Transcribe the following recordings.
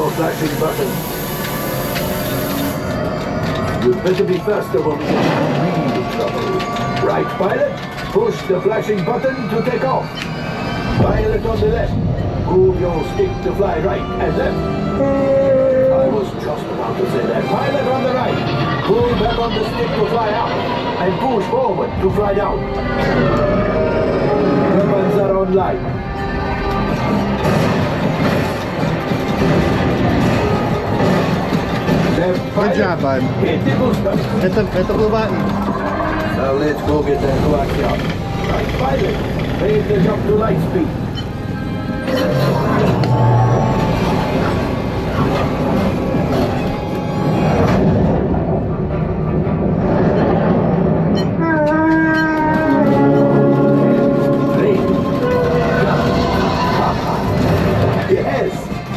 your flashing button. You'd better be faster when we get in real trouble. Right, pilot? Push the flashing button to take off. Pilot on the left. Move your stick to fly right and left. I was just about to say that. Pilot on the right. Pull back on the stick to fly up. And push forward to fly down. Weapons are online. Good job, bud. Hit the booster. Hit the blue button. Now let's go get that coaxium. Right, pilot. Raise the jump to light speed.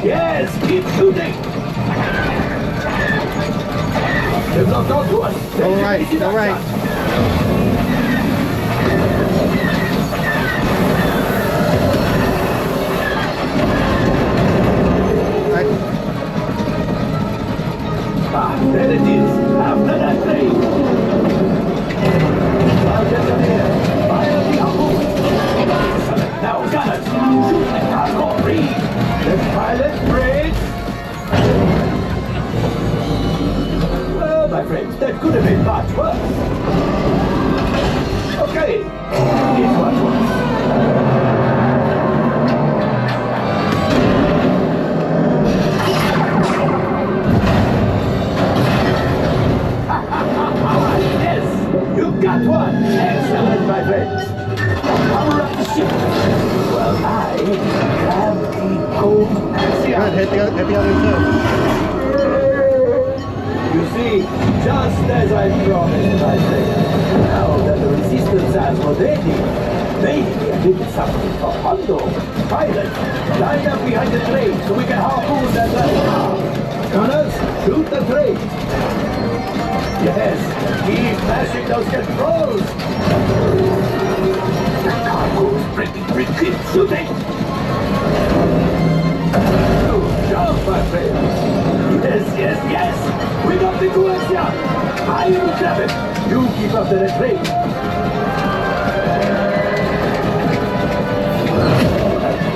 Yes, keep shooting. They've locked onto us. All right, all right. There it is. After that train. I'll get them here. Fire the apple. Now, gunners, shoot the cargo free. Left pilot, bridge. Well, my friends, that could have been much worse. Okay, it's much worse. Yes, you got one. Excellent, my friends. Power up the ship. Well, I have the cold axiom. Good, hit the other two. You see, just as I promised, my friend, now that the resistance has what they need, maybe I did something for Hondo. Pilot, line up behind the train so we can harpoon that last car. Gunners, shoot the train. Yes, keep mashing those controls. The cargo's breaking. Keep shooting. Good job, my friends. Yes. We got the coaxium. I will grab it. You keep up the train.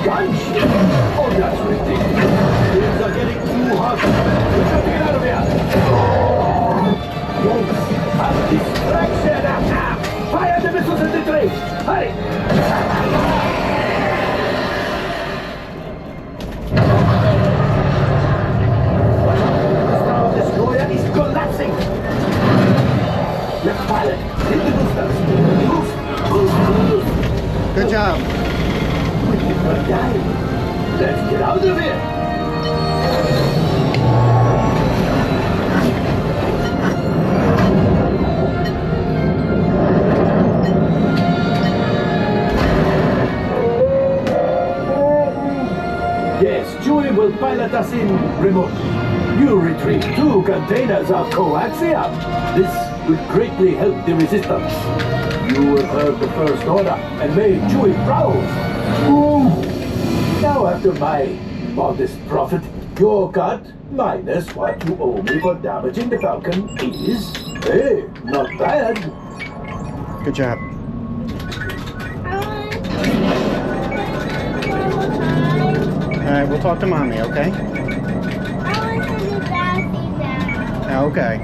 Gunship. Oh, that's ridiculous. Things are getting too hot. We got to get out of here. Yes, a distraction. Fire the missiles at the train. Hurry. Pilot, hit the boosters. Boost. Good job. We're dying. Let's get out of here. Yes, Chewie will pilot us in remote. You retrieve 2 containers of coaxium. This would greatly help the resistance. You have heard the first order and made Chewie proud. Ooh. Now after my modest profit, your cut minus what you owe me for damaging the Falcon is, hey, not bad. Good job. Alright, we'll talk to Mommy, okay? I want to do Daffy now. Okay.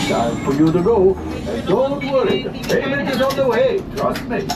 Time for you to go. And don't worry, the payment is on the way. Trust me.